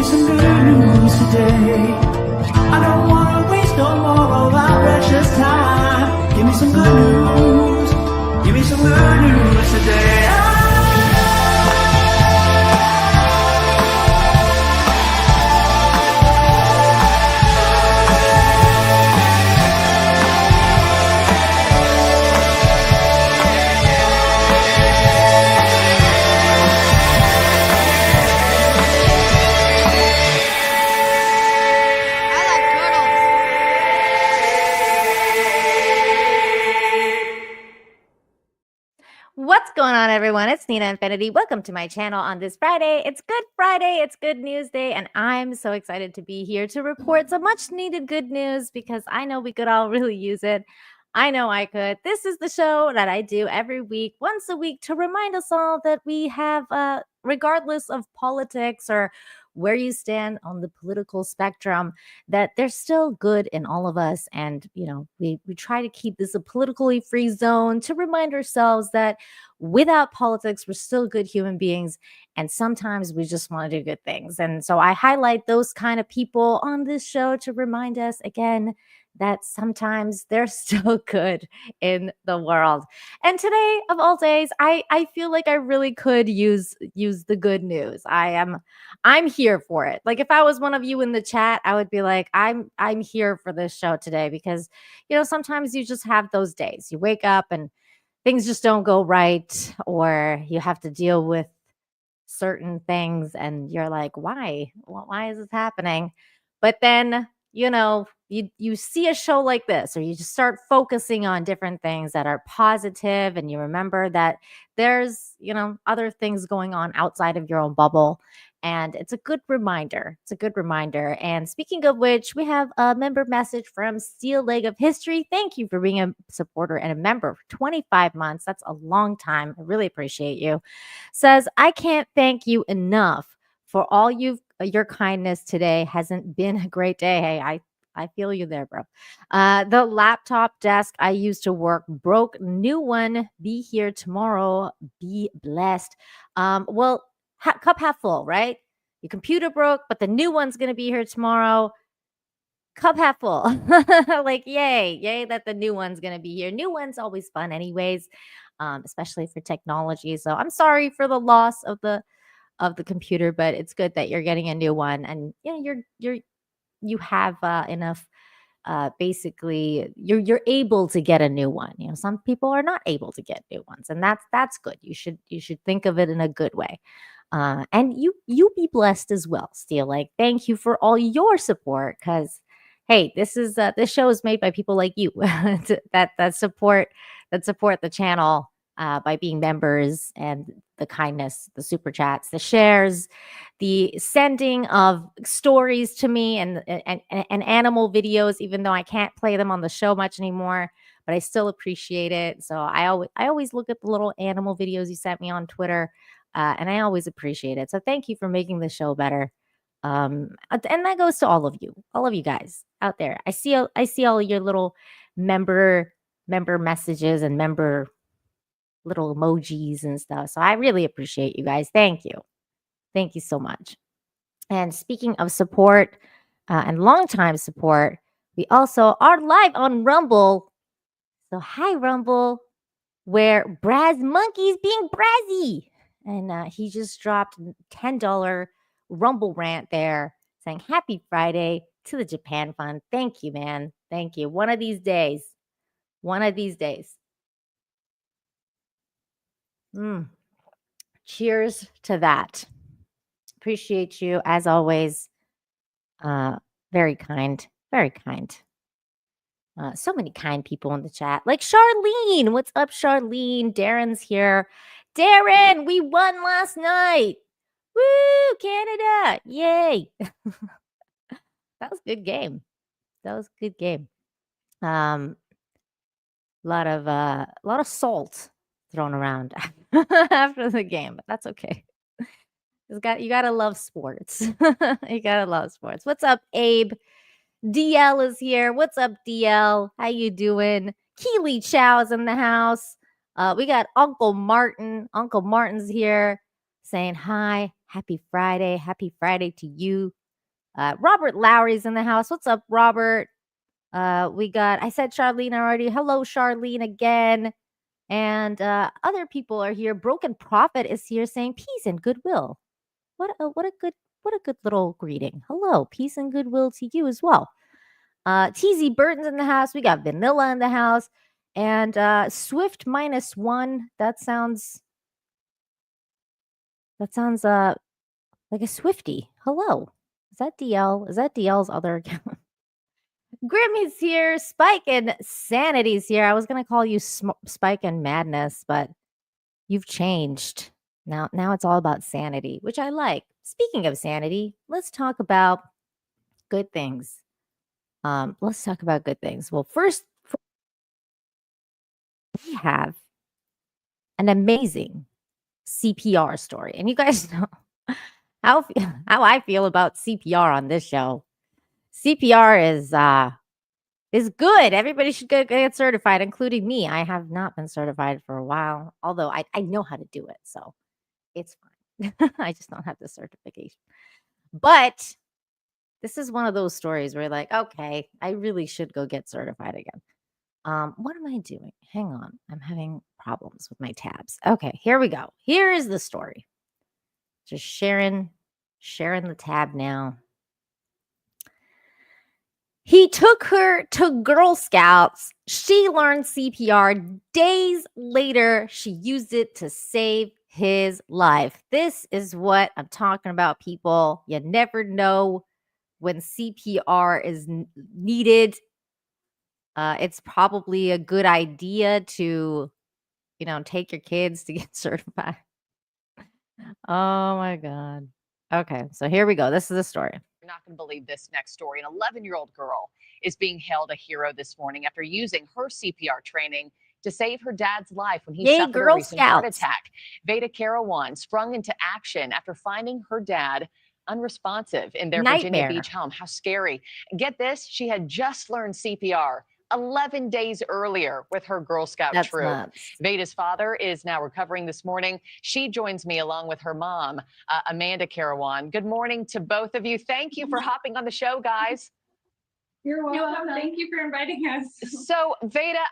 some good news today. I don't want to waste no more of our precious time. Give me some good news. Give me some good news today. What's going on, everyone? It's Nina Infinity. Welcome to my channel on this Friday. It's Good Friday. It's Good News Day, and I'm so excited to be here to report some much needed good news because I know we could all really use it. I know I could. This is the show that I do every week, once a week, to remind us all that we have, regardless of politics or where you stand on the political spectrum, that there's still good in all of us. And, we try to keep this a politically free zone to remind ourselves that without politics, we're still good human beings. And sometimes we just want to do good things. And so I highlight those kind of people on this show to remind us again that sometimes they're still good in the world. And today of all days, I feel like I really could use the good news. I'm here for it. Like if I was one of you in the chat, I would be like, I'm here for this show today because sometimes you just have those days. You wake up and things just don't go right, or you have to deal with certain things and you're like, why? Why is this happening? But then, you see a show like this, or you just start focusing on different things that are positive, and you remember that there's, other things going on outside of your own bubble. And it's a good reminder. It's a good reminder. And speaking of which, we have a member message from Steel Leg of History. Thank you for being a supporter and a member for 25 months. That's a long time. I really appreciate you. Says, I can't thank you enough for all your kindness today. Hasn't been a great day. Hey, I feel you there, bro. The laptop desk I used to work broke. New one. Be here tomorrow. Be blessed. Well, cup half full, right? Your computer broke, but the new one's going to be here tomorrow. Cup half full. Like, yay that the new one's going to be here. New one's always fun anyways, especially for technology. So I'm sorry for the loss of the computer, but it's good that you're getting a new one, and you have enough. Basically, you're able to get a new one. Some people are not able to get new ones, and that's good. You should think of it in a good way. And you be blessed as well, Steel. Like, thank you for all your support, because hey, this show is made by people like you that support the channel by being members, and the kindness, the super chats, the shares, the sending of stories to me, and animal videos, even though I can't play them on the show much anymore, but I still appreciate it. So I always look at the little animal videos you sent me on Twitter, and I always appreciate it. So thank you for making the show better. And that goes to all of you guys out there. I see all your little member messages and member little emojis and stuff. So I really appreciate you guys. Thank you. Thank you so much. And speaking of support and longtime support, we also are live on Rumble. So hi, Rumble, where Braz Monkey's being Brazzy. And he just dropped $10 Rumble rant there saying, Happy Friday to the Japan Fund. Thank you, man. Thank you. One of these days. Cheers to that. Appreciate you as always. Very kind. Very kind. So many kind people in the chat. Like Charlene. What's up, Charlene? Darren's here. Darren, we won last night. Woo, Canada. Yay. That was a good game. A lot of salt thrown around after the game, but that's okay. You gotta love sports. You gotta love sports. What's up, Abe? DL is here. What's up, DL? How you doing? Keely Chow's in the house. We got Uncle Martin. Uncle Martin's here saying hi. Happy Friday. Happy Friday to you. Robert Lowry's in the house. What's up, Robert? I said Charlene already. Hello, Charlene again. And other people are here. Broken Prophet is here saying peace and goodwill. What a good little greeting. Hello, peace and goodwill to you as well. TZ Burton's in the house. We got Vanilla in the house. And Swift -1. That sounds like a Swifty. Hello. Is that DL? Is that DL's other account? Grimmy's here. Spike and Sanity's here. I was gonna call you Spike and Madness, but you've changed. Now it's all about sanity, which I like. Speaking of sanity, let's talk about good things. Let's talk about good things. Well, first we have an amazing CPR story, and you guys know how I feel about CPR on this show. CPR is good. Everybody should get certified, including me. I have not been certified for a while, although I know how to do it, so it's fine. I just don't have the certification. But this is one of those stories where you're like, okay, I really should go get certified again. What am I doing? Hang on. I'm having problems with my tabs. Okay, here we go. Here is the story. Just sharing the tab now. He took her to Girl Scouts. She learned CPR. Days later, she used it to save his life. This is what I'm talking about, people. You never know when CPR is needed. It's probably a good idea to, take your kids to get certified. Oh my God. Okay, so here we go. This is the story. You're not going to believe this next story. An 11-year-old girl is being hailed a hero this morning after using her CPR training to save her dad's life when he suffered a recent heart attack. Veda Karawan sprung into action after finding her dad unresponsive in their Virginia Beach home. How scary. Get this, she had just learned CPR 11 days earlier with her Girl Scout troop. Nuts. Veda's father is now recovering this morning. She joins me along with her mom, Amanda Karawan. Good morning to both of you. Thank you for hopping on the show, guys. You're welcome. Thank you for inviting us. So, Veda,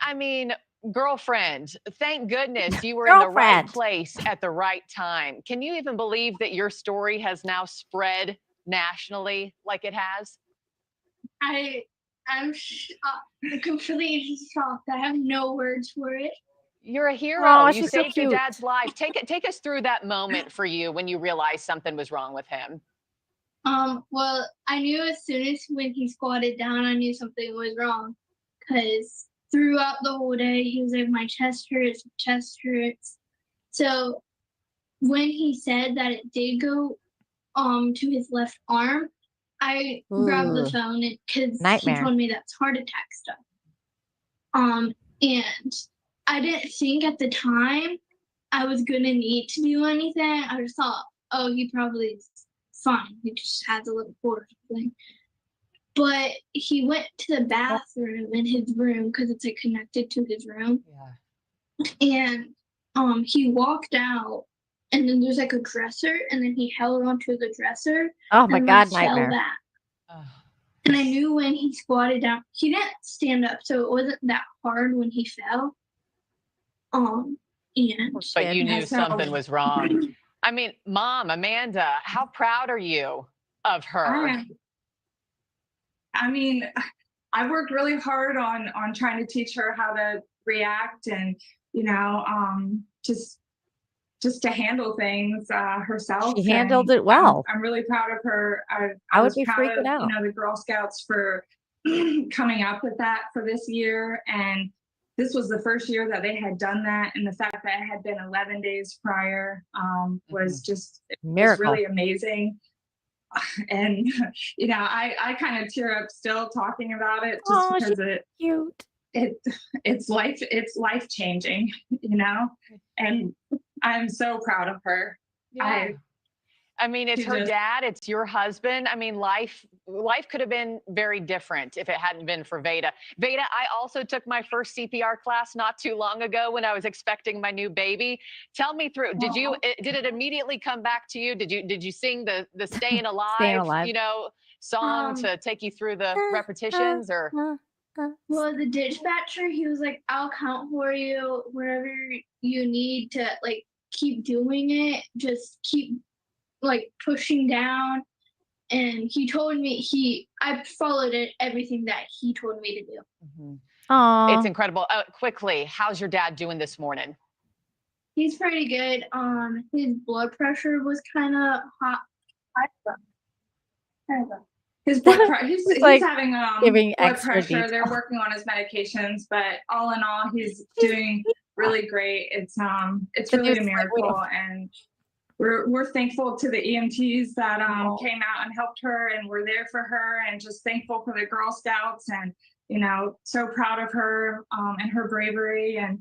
girlfriend, thank goodness you were in the right place at the right time. Can you even believe that your story has now spread nationally like it has? I'm completely shocked. I have no words for it. You're a hero. Oh, you saved your dad's life. Take us through that moment for you when you realized something was wrong with him. Well, I knew as soon as when he squatted down, I knew something was wrong, because throughout the whole day he was like, my chest hurts. So when he said that it did go to his left arm, I grabbed the phone because he told me that's heart attack stuff. And I didn't think at the time I was gonna need to do anything. I just thought, oh, he probably is fine. He just has a little cold or something. But he went to the bathroom in his room because it's like connected to his room. Yeah. And he walked out, and then there's like a dresser, and then he held onto the dresser. Oh my God, nightmare. And I knew when he squatted down, he didn't stand up, so it wasn't that hard when he fell. But you knew something was wrong. Mom, Amanda, how proud are you of her? I worked really hard on trying to teach her how to react and, just to handle things herself. She handled it well. I'm really proud of her. I would be freaking out. The Girl Scouts for coming up with that for this year. And this was the first year that they had done that. And the fact that it had been 11 days prior was just was really amazing. And, I kind of tear up still talking about it just because it's life changing, and I'm so proud of her. Yeah. It's her dad, it's your husband. Life could have been very different if it hadn't been for Veda. Veda, I also took my first CPR class not too long ago when I was expecting my new baby. Tell me through. Did it immediately come back to you? Did you sing the Staying Alive? Staying Alive. song to take you through the repetitions, or? Well, the dispatcher, he was like, I'll count for you whenever you need to like keep doing it. Just keep like pushing down. And he told me I followed everything that he told me to do. It's incredible. Quickly, how's your dad doing this morning? He's pretty good. His blood pressure was kind of hot. His blood pressure, he's like having giving blood extra pressure. detail. They're working on his medications, but all in all, he's doing really great. It's really a miracle, and we're thankful to the EMTs that came out and helped her, and we're there for her, and just thankful for the Girl Scouts, and so proud of her and her bravery, and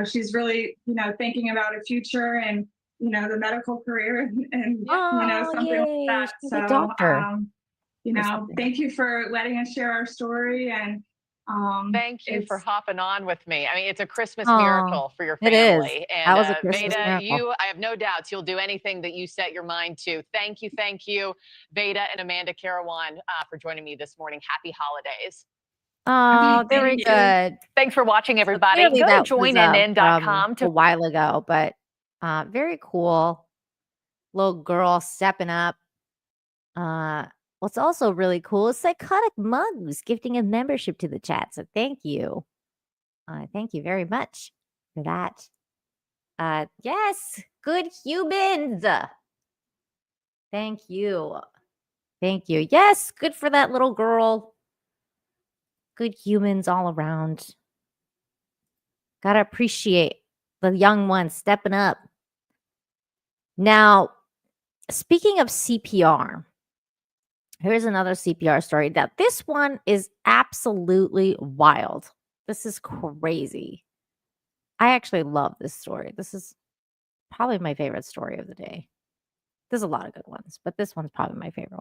she's really thinking about a future and the medical career and something like that. She's So a doctor. thank you for letting us share our story, and thank you for hopping on with me. I mean, it's a Christmas miracle for your family. It is. And that was a Christmas Veda, miracle. I have no doubts you'll do anything that you set your mind to. Thank you, Veda and Amanda Carawan, for joining me this morning. Happy holidays. Oh, very good. Thanks for watching, everybody. So go to joinnn.com a while ago, but very cool. Little girl stepping up. What's also really cool is Psychotic Mugs gifting a membership to the chat. So thank you. Thank you very much for that. Yes, good humans. Thank you. Thank you. Yes, good for that little girl. Good humans all around. Gotta appreciate the young ones stepping up. Now, speaking of CPR, here's another CPR story. Now, this one is absolutely wild. This is crazy. I actually love this story. This is probably my favorite story of the day. There's a lot of good ones, but this one's probably my favorite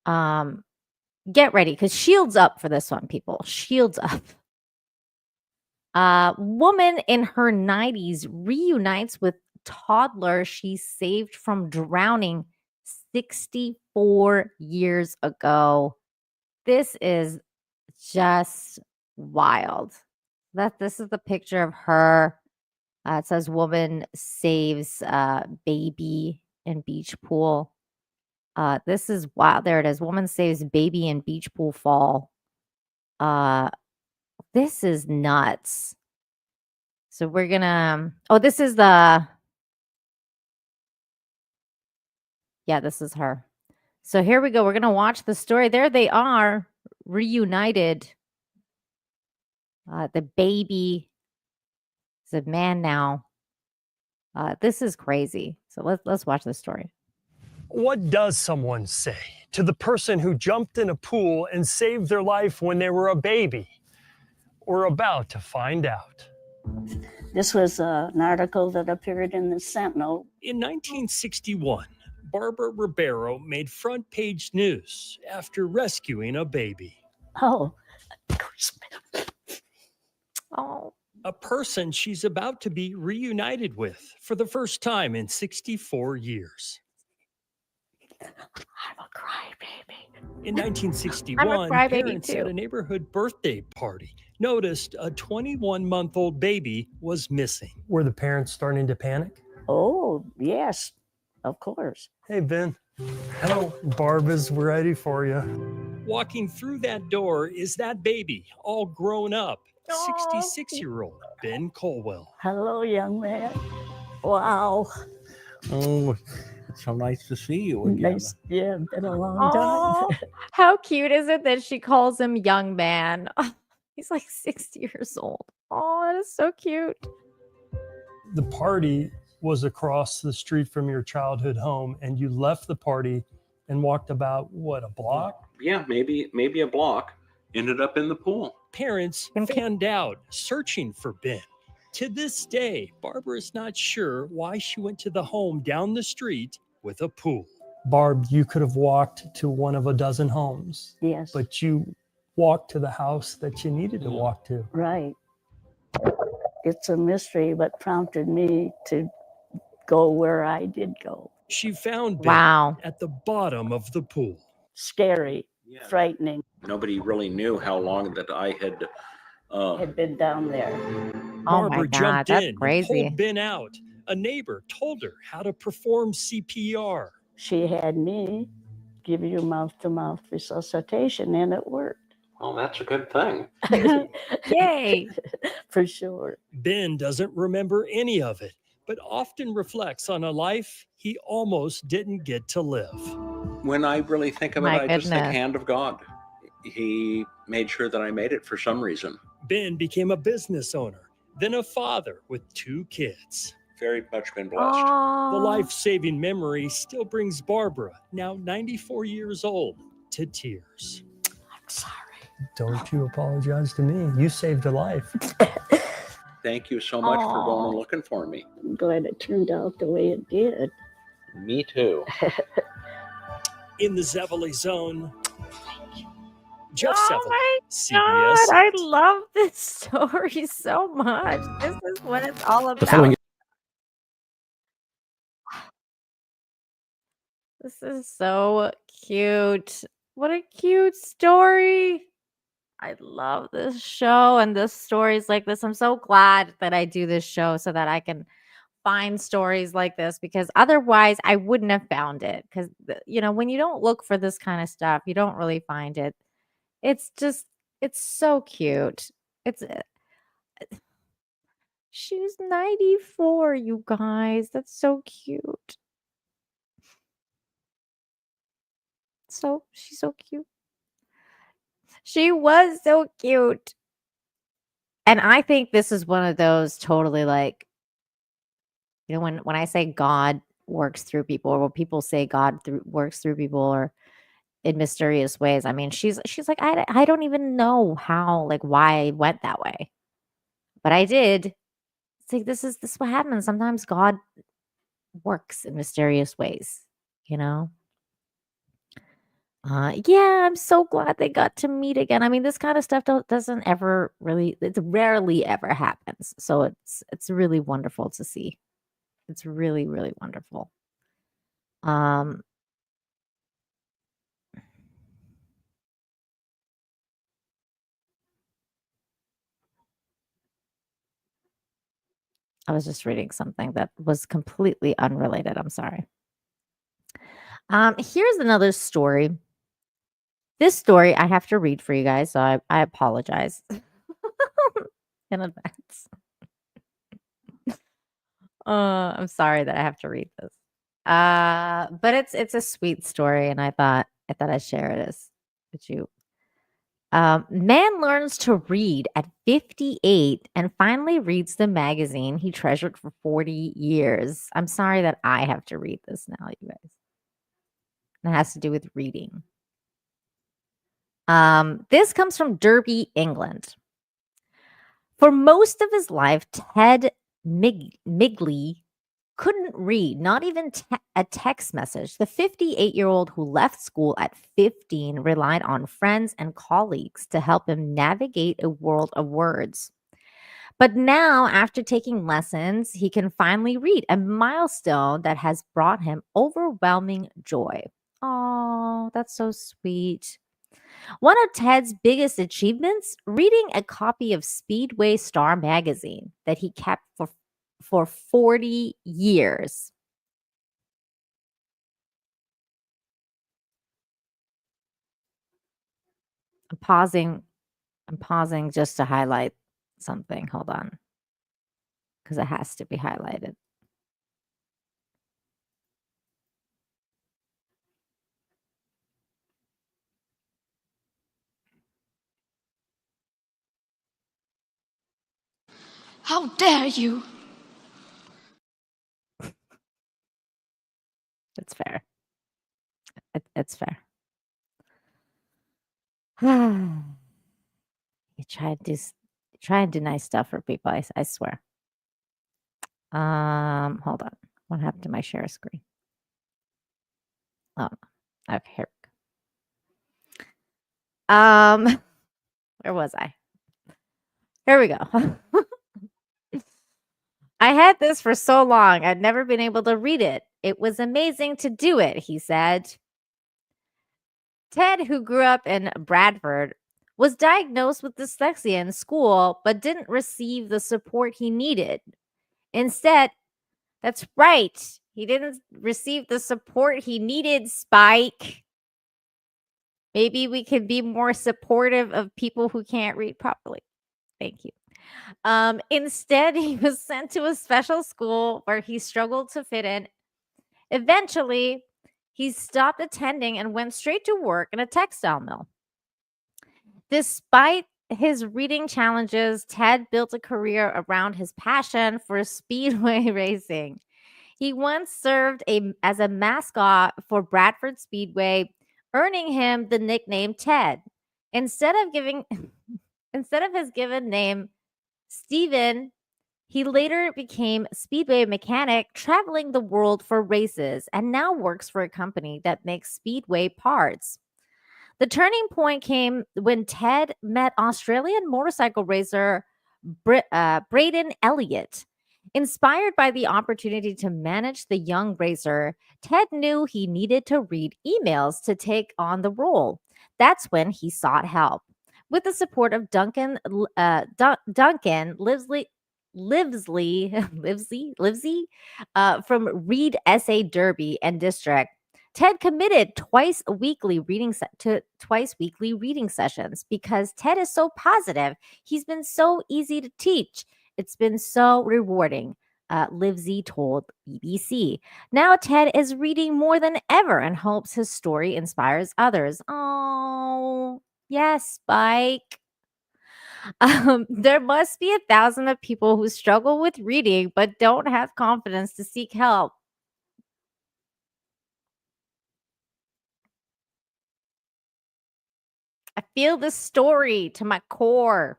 one. Get ready, because shields up for this one, people. Shields up. Woman in her 90s reunites with toddler she saved from drowning 64 years ago. This is just wild. This is the picture of her. It says woman saves baby in beach pool. This is wild. There it is. Woman saves baby in beach pool fall. This is nuts. So we're gonna. Oh, this is the. Yeah, this is her. So here we go. We're gonna watch the story. There they are, reunited. The baby is a man now. This is crazy. So let's watch this story. What does someone say to the person who jumped in a pool and saved their life when they were a baby? We're about to find out. This was an article that appeared in the Sentinel. In 1961, Barbara Ribeiro made front page news after rescuing a baby. Oh. Oh. A person she's about to be reunited with for the first time in 64 years. I'm a crybaby. In 1961, parents at a neighborhood birthday party noticed a 21-month-old baby was missing. Were the parents starting to panic? Oh, yes, of course. Hey, Ben. Hello. Barb is ready for you. Walking through that door is that baby, all grown up. 66-year-old Ben Colwell. Hello, young man. Wow. Oh, it's so nice to see you again. Nice. Yeah, been a long time. How cute is it that she calls him young man? He's like 60 years old. Oh, that is so cute. The party was across the street from your childhood home, and you left the party and walked about, what, a block? Yeah, maybe a block. Ended up in the pool. Parents fanned out, searching for Ben. To this day, Barbara is not sure why she went to the home down the street with a pool. Barb, you could have walked to one of a dozen homes. Yes. But you walked to the house that you needed to walk to. Right. It's a mystery what prompted me to go where I did go. She found Ben Wow. at the bottom of the pool. Scary, frightening. Nobody really knew how long that I Had been down there. Oh my Barbara God, jumped that's in and crazy. pulled Ben out. A neighbor told her how to perform CPR. She had me give you mouth-to-mouth resuscitation, and it worked. Oh, that's a good thing. Yay. For sure. Ben doesn't remember any of it, but often reflects on a life he almost didn't get to live. When I really think of it, My I just think goodness. hand of God. He made sure that I made it for some reason. Ben became a business owner, then a father with 2 kids. Very much been blessed. The Aw. life-saving memory still brings Barbara, now 94 years old, to tears. I'm sorry. Don't you apologize to me. You saved a life. Thank you so much for going Aw. and looking for me. I'm glad it turned out the way it did. Me too. In the Zevely Zone, Jeff Oh Zevely, my CBS. God, I love this story so much. This is what it's all about. This is so cute. What a cute story. I love this show and the stories like this. I'm so glad that I do this show so that I can find stories like this, because otherwise I wouldn't have found it. Because, when you don't look for this kind of stuff, you don't really find it. It's so cute. She's 94, you guys. That's so cute. She's so cute. She was so cute. And I think this is one of those totally like, when I say God works through people, or when people say God works through people or in mysterious ways, I mean, she's like, I don't even know how, like, why I went that way, but I did. It's like, this is what happens. Sometimes God works in mysterious ways, Yeah, I'm so glad they got to meet again. I mean, this kind of stuff doesn't ever really, it rarely ever happens. So it's really wonderful to see. It's really, really wonderful. I was just reading something that was completely unrelated. I'm sorry. Here's another story. This story I have to read for you guys, so I apologize in advance. I'm sorry that I have to read this. But it's a sweet story, and I thought I'd share it with you. Man learns to read at 58 and finally reads the magazine he treasured for 40 years. I'm sorry that I have to read this now, you guys. It has to do with reading. This comes from Derby, England. For most of his life, Ted Migley couldn't read, not even a text message. The 58-year-old who left school at 15 relied on friends and colleagues to help him navigate a world of words. But now, after taking lessons, he can finally read, a milestone that has brought him overwhelming joy. Oh, that's so sweet. One of Ted's biggest achievements, reading a copy of Speedway Star magazine that he kept for 40 years. I'm pausing just to highlight something. Hold on. Because it has to be highlighted. How dare you? It's fair. It's fair. You try and do nice stuff for people. I swear. Hold on. What happened to my share screen? Oh, okay. Here we go. Where was I? Here we go. I had this for so long. I'd never been able to read it It was amazing to do it, he said. Ted, who grew up in Bradford, was diagnosed with dyslexia in school but didn't receive the support he needed. Instead, that's right, he didn't receive the support he needed, Spike. Maybe we could be more supportive of people who can't read properly. Thank you. Instead, he was sent to a special school where he struggled to fit in. Eventually, he stopped attending and went straight to work in a textile mill. Despite his reading challenges, Ted built a career around his passion for speedway racing. He once served as a mascot for Bradford Speedway, earning him the nickname Ted. Instead of his given name, Steven, he later became a speedway mechanic, traveling the world for races, and now works for a company that makes speedway parts. The turning point came when Ted met Australian motorcycle racer Braden Elliott. Inspired by the opportunity to manage the young racer, Ted knew he needed to read emails to take on the role. That's when he sought help. With the support of Duncan Livesey from Reed Essay Derby and District, Ted committed twice weekly reading sessions because Ted is so positive. He's been so easy to teach. It's been so rewarding, Livesey told BBC. Now Ted is reading more than ever and hopes his story inspires others. Oh, yes, Spike. There must be 1,000 of people who struggle with reading but don't have confidence to seek help. I feel this story to my core.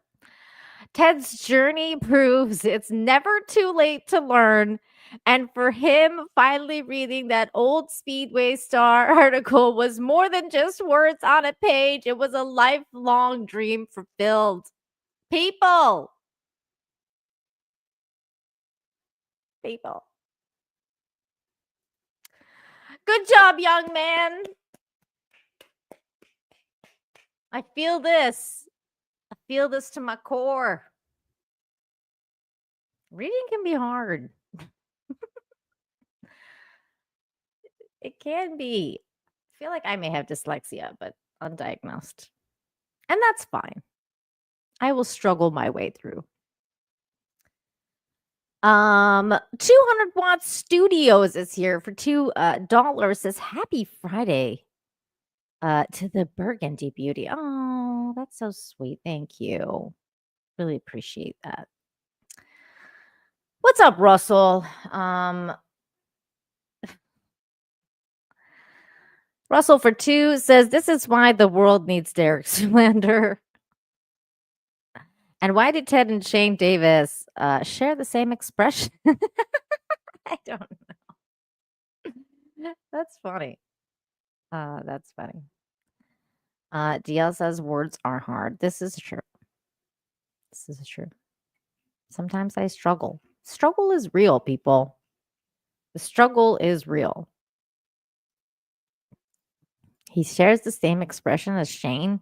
Ted's journey proves it's never too late to learn. And for him, finally reading that old Speedway Star article was more than just words on a page. It was a lifelong dream fulfilled. People. Good job, young man. I feel this. I feel this to my core. Reading can be hard. It can be. I feel like I may have dyslexia, but undiagnosed. And that's fine. I will struggle my way through. 200 Watts Studios is here for $2. Says happy Friday to the Burgundy Beauty. Oh, that's so sweet. Thank you. Really appreciate that. What's up, Russell? Russell for 2 says, this is why the world needs Derek Zoolander. And why did Ted and Shane Davis share the same expression? I don't know. That's funny. That's funny. DL says words are hard. This is true. This is true. Sometimes I struggle. Struggle is real, people. The struggle is real. He shares the same expression as Shane.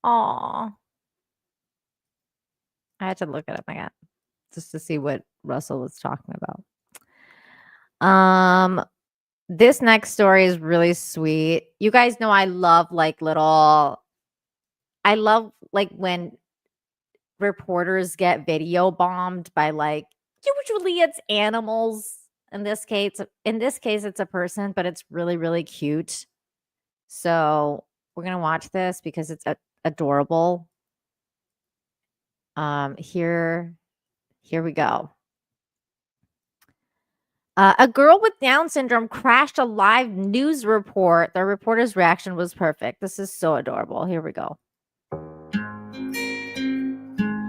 Aw. I had to look it up again just to see what Russell was talking about. This next story is really sweet. You guys know I love when reporters get video bombed by usually it's animals. In this case it's a person, but it's really, really cute. So we're gonna watch this because it's adorable. Here we go. A girl with Down syndrome crashed a live news report. The reporter's reaction was perfect. This is so adorable. Here we go.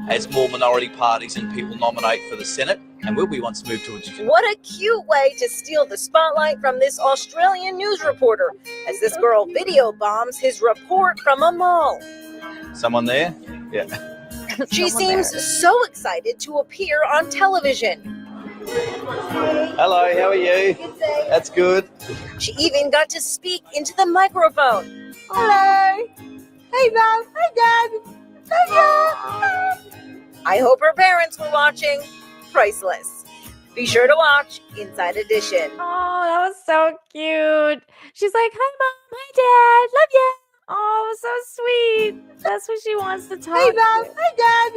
As more minority parties and people nominate for the Senate, and will we once move to a... What a cute way to steal the spotlight from this Australian news reporter as this girl video bombs his report from a mall. Someone there? Yeah. She seems so excited to appear on television. Hello, how are you? That's good. She even got to speak into the microphone. Hello. Hey, Mom. Hi, Dad. Love you. I hope her parents were watching. Priceless. Be sure to watch Inside Edition. Oh, that was so cute. She's like, hi, Mom. Hi, Dad. Love you. Oh, so sweet. That's what she wants to talk Hey, Mom. to. Hi, Dad.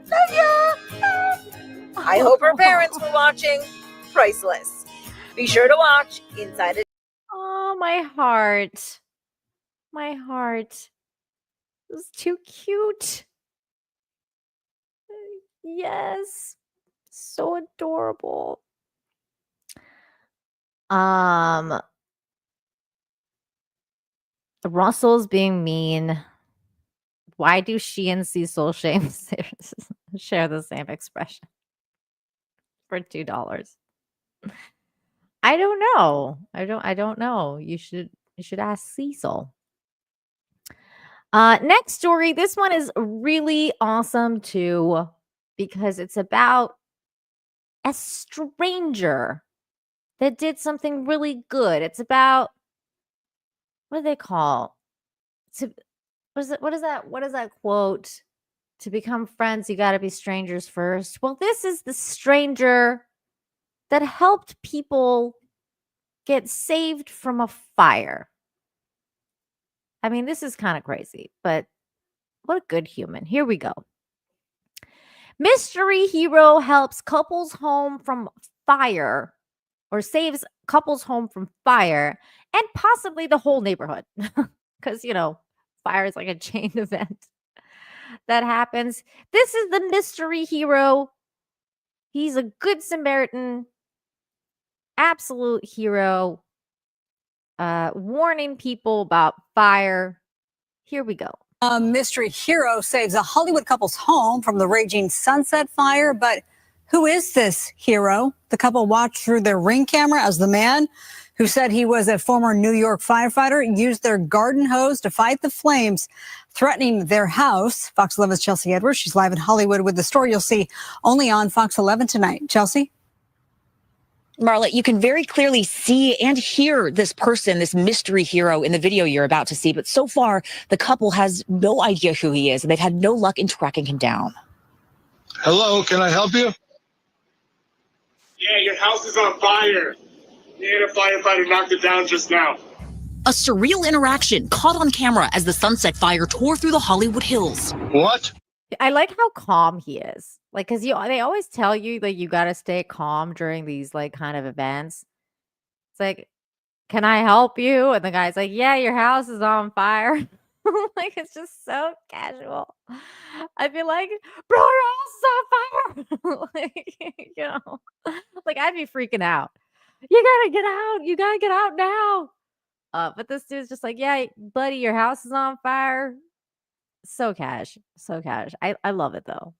Love you. I hope her parents were watching. Priceless. Be sure to watch Inside Edition. Oh, my heart. My heart. It was too cute. Yes. So adorable. Russell's being mean. Why do she and Cecil share the same expression for $2? I don't know. I don't know. You should ask Cecil. Next story. This one is really awesome too because it's about a stranger that did something really good. It's about, what do they call? What is that quote? To become friends, you got to be strangers first. Well, this is the stranger that helped people get saved from a fire. I mean, this is kind of crazy, but what a good human. Here we go. Mystery hero helps couples home from fire, or saves couples home from fire, and possibly the whole neighborhood. Because, fire is like a chain event that happens. This is the mystery hero. He's a good Samaritan, absolute hero, warning people about fire. Here we go. A mystery hero saves a Hollywood couple's home from the raging Sunset Fire. But who is this hero? The couple watched through their Ring camera as the man, who said he was a former New York firefighter, used their garden hose to fight the flames threatening their house. Fox 11's Chelsea Edwards. She's live in Hollywood with the story you'll see only on Fox 11 tonight. Chelsea? Marla, you can very clearly see and hear this person, this mystery hero in the video you're about to see. But so far, the couple has no idea who he is, and they've had no luck in tracking him down. Hello, can I help you? Yeah, your house is on fire. Yeah, a firefighter knocked it down just now. A surreal interaction caught on camera as the Sunset Fire tore through the Hollywood Hills. What? I like how calm he is. Like, because they always tell you that you got to stay calm during these like kind of events. It's like, can I help you? And the guy's like, yeah, your house is on fire. Like, it's just so casual. I'd be like, bro, your house is on fire. Like, like I'd be freaking out. You gotta get out. You gotta get out now. But this dude's just like, yeah, buddy, your house is on fire. So cash. I love it though.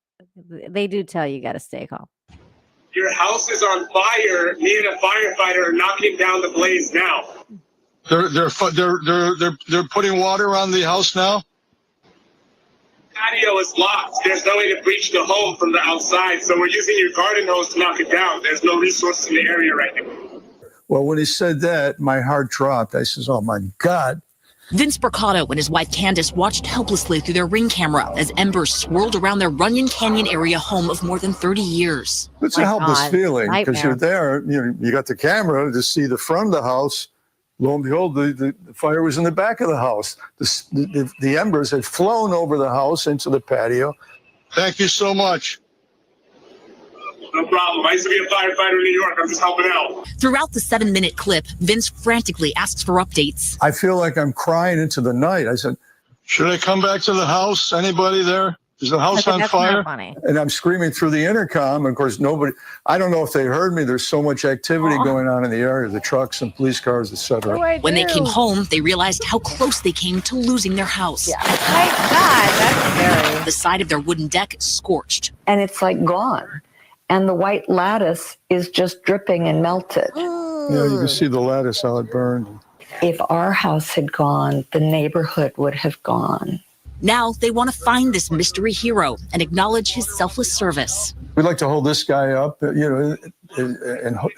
They do tell you got to stay calm. Your house is on fire. Me and a firefighter are knocking down the blaze now. They're putting water on the house now. Patio is locked. There's no way to breach the home from the outside, so we're using your garden hose to knock it down. There's no resources in the area right now. Well, when he said that, my heart dropped. I says, oh my God. Vince Bricotto and his wife Candace watched helplessly through their Ring camera as embers swirled around their Runyon Canyon area home of more than 30 years. It's a helpless feeling because you're there, you got the camera to see the front of the house. Lo and behold, the fire was in the back of the house. The embers had flown over the house into the patio. Thank you so much. No problem. I used to be a firefighter in New York. I'm just helping out. Throughout the 7-minute clip, Vince frantically asks for updates. I feel like I'm crying into the night. I said, should I come back to the house? Anybody there? Is the house on fire? And I'm screaming through the intercom. Of course, nobody, I don't know if they heard me. There's so much activity going on in the area, the trucks and police cars, etc. When they came home, they realized how close they came to losing their house. Yeah. My God, that's scary. The side of their wooden deck scorched. And it's like gone. And the white lattice is just dripping and melted. Yeah, you can see the lattice, how it burned. If our house had gone, the neighborhood would have gone. Now they want to find this mystery hero and acknowledge his selfless service. We'd like to hold this guy up, and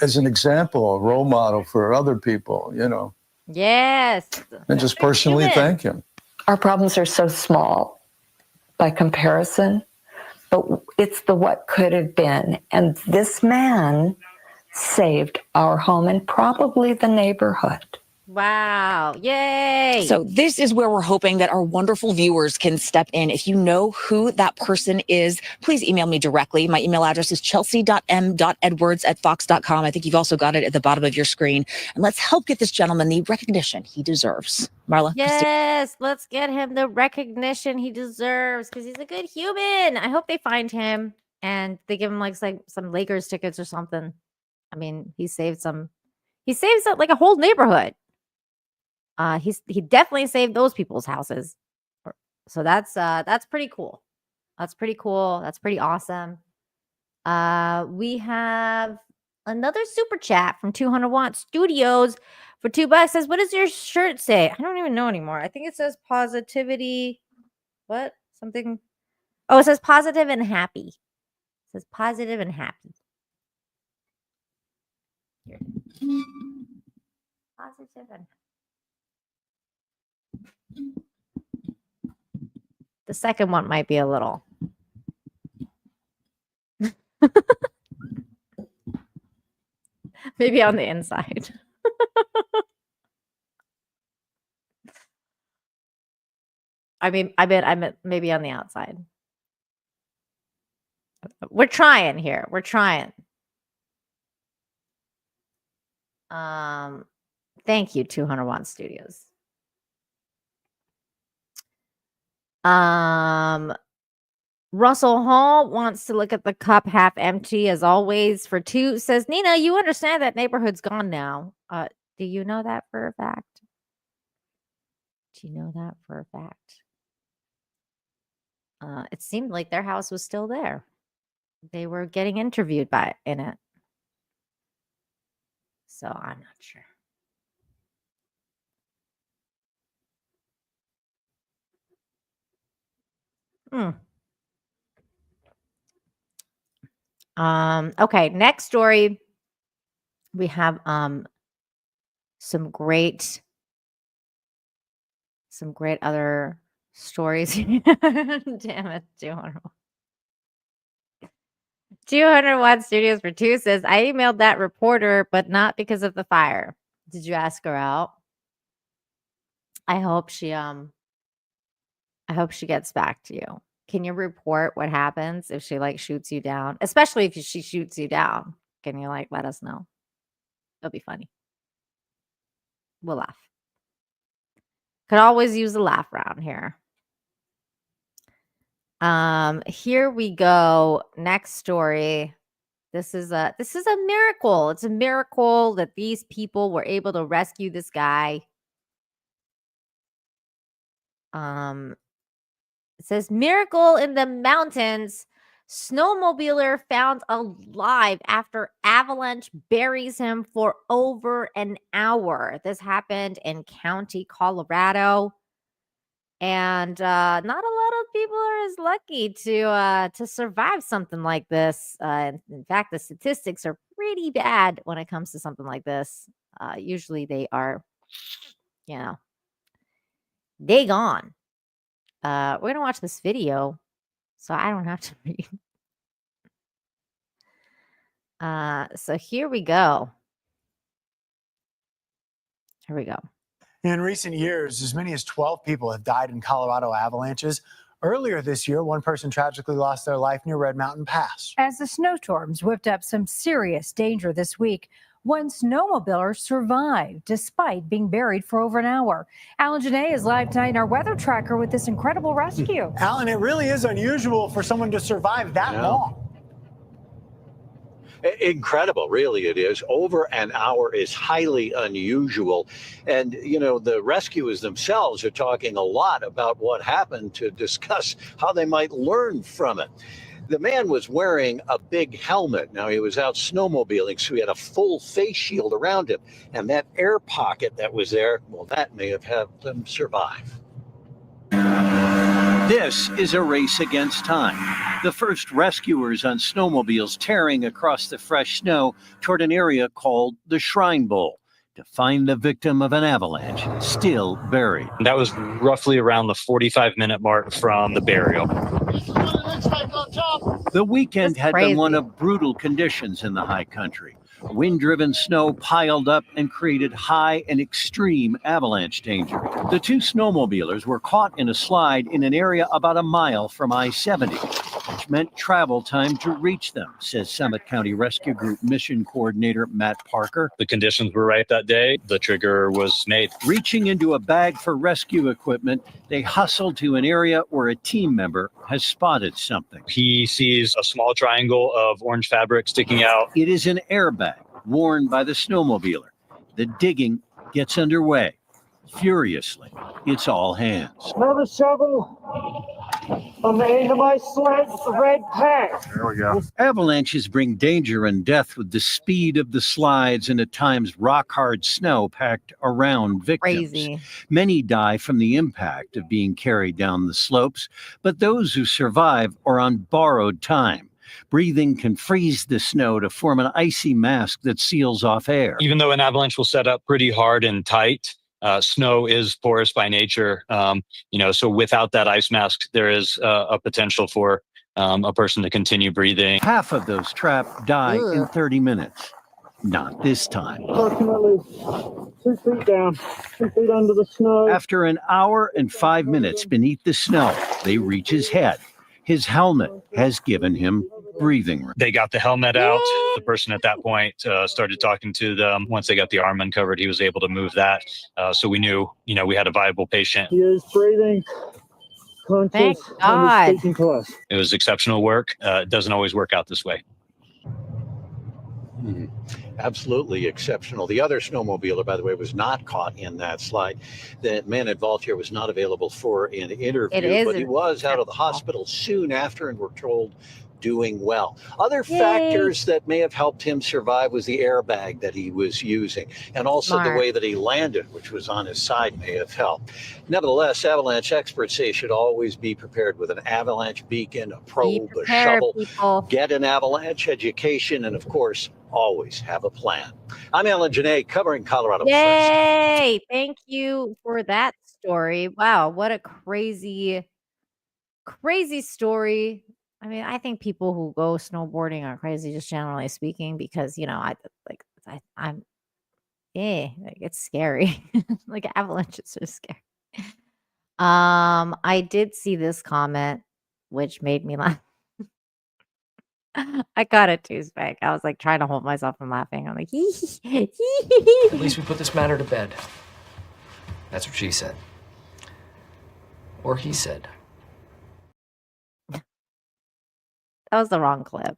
as an example, a role model for other people, Yes. and just personally thank him. Our problems are so small by comparison, but it's the what could have been. And this man saved our home and probably the neighborhood. Wow. Yay. So this is where we're hoping that our wonderful viewers can step in. If you know who that person is, please email me directly. My email address is chelsea.m.edwards@fox.com. I think you've also got it at the bottom of your screen. And let's help get this gentleman the recognition he deserves. Marla? Yes, let's get him the recognition he deserves because he's a good human. I hope they find him and they give him like some Lakers tickets or something. I mean, he saves like a whole neighborhood. He definitely saved those people's houses. So that's pretty cool. That's pretty cool. That's pretty awesome. We have another super chat from 200 Watt Studios for $2. Says, what does your shirt say? I don't even know anymore. I think it says positivity. What? Something. Oh, it says positive and happy. It says positive and happy. Here. Positive and happy. The second one might be a little. Maybe on the inside. I mean, maybe on the outside. We're trying here. We're trying. Thank you, 200 Watt Studios. Russell Hall wants to look at the cup half empty as always for 2. Says, Nina, you understand that neighborhood's gone now. Do you know that for a fact? Do you know that for a fact? It seemed like their house was still there. They were getting interviewed in it. So I'm not sure. Okay, next story. We have some great other stories. Damn it, 200 Watt Studios for 2 says, I emailed that reporter, but not because of the fire. Did you ask her out? I hope she gets back to you. Can you report what happens if she shoots you down? Especially if she shoots you down. Can you let us know? It'll be funny. We'll laugh. Could always use a laugh around here. Here we go. Next story. This is a miracle. It's a miracle that these people were able to rescue this guy. It says, miracle in the mountains. Snowmobiler found alive after avalanche buries him for over an hour. This happened in County, Colorado. And not a lot of people are as lucky to survive something like this. In fact, the statistics are pretty bad when it comes to something like this. Usually they are, they gone. We're going to watch this video so I don't have to read. So here we go. Here we go. In recent years, as many as 12 people have died in Colorado avalanches. Earlier this year, one person tragically lost their life near Red Mountain Pass. As the snowstorms whipped up some serious danger this week, one snowmobiler survived despite being buried for over an hour. Alan Janae is live tonight in our weather tracker with this incredible rescue. Alan, it really is unusual for someone to survive that long. Incredible, really it is. Over an hour is highly unusual. And, the rescuers themselves are talking a lot about what happened to discuss how they might learn from it. The man was wearing a big helmet. Now, he was out snowmobiling, so he had a full face shield around him. And that air pocket that was there, well, that may have helped him survive. This is a race against time. The first rescuers on snowmobiles tearing across the fresh snow toward an area called the Shrine Bowl to find the victim of an avalanche still buried. That was roughly around the 45-minute mark from the burial. The weekend had been one of brutal conditions in the high country. Wind-driven snow piled up and created high and extreme avalanche danger. The two snowmobilers were caught in a slide in an area about a mile from I-70, which meant travel time to reach them, says Summit County Rescue Group Mission Coordinator Matt Parker. The conditions were right that day. The trigger was made. Reaching into a bag for rescue equipment, they hustled to an area where a team member has spotted something. He sees a small triangle of orange fabric sticking out. It is an airbag worn by the snowmobiler. The digging gets underway. Furiously, it's all hands. Another shovel on the end of my sled, the red pack. There we go. Avalanches bring danger and death with the speed of the slides and at times rock-hard snow packed around victims. Crazy. Many die from the impact of being carried down the slopes, but those who survive are on borrowed time. Breathing can freeze the snow to form an icy mask that seals off air. Even though an avalanche will set up pretty hard and tight, snow is porous by nature. So without that ice mask, there is a potential for a person to continue breathing. Half of those trapped die in 30 minutes. Not this time. Approximately 2 feet down, 2 feet under the snow. After an hour and 5 minutes beneath the snow, they reach his head. His helmet has given him breathing room. They got the helmet out. The person at that point started talking to them. Once they got the arm uncovered, he was able to move that. So we knew, we had a viable patient. He is breathing, conscious, Thank and God. is speaking to us. It was exceptional work. It doesn't always work out this way. Absolutely exceptional. The other snowmobiler, by the way, was not caught in that slide. The man involved here was not available for an interview, but he was out of the hospital soon after and we're told doing well. Other factors that may have helped him survive was the airbag that he was using, and also the way that he landed, which was on his side, may have helped. Nevertheless, avalanche experts say you should always be prepared with an avalanche beacon, a probe, a shovel, get an avalanche education, and of course, always have a plan. I'm Alan Janae, covering Colorado Yay! Thank you for that story. Wow, what a crazy, crazy story. I mean, I think people who go snowboarding are crazy, just generally speaking, because I'm it's scary. Like avalanches are scary. I did see this comment, which made me laugh. I got a toothpick. I was like trying to hold myself from laughing. I'm like, At least we put this matter to bed. That's what she said. Or he said. That was the wrong clip.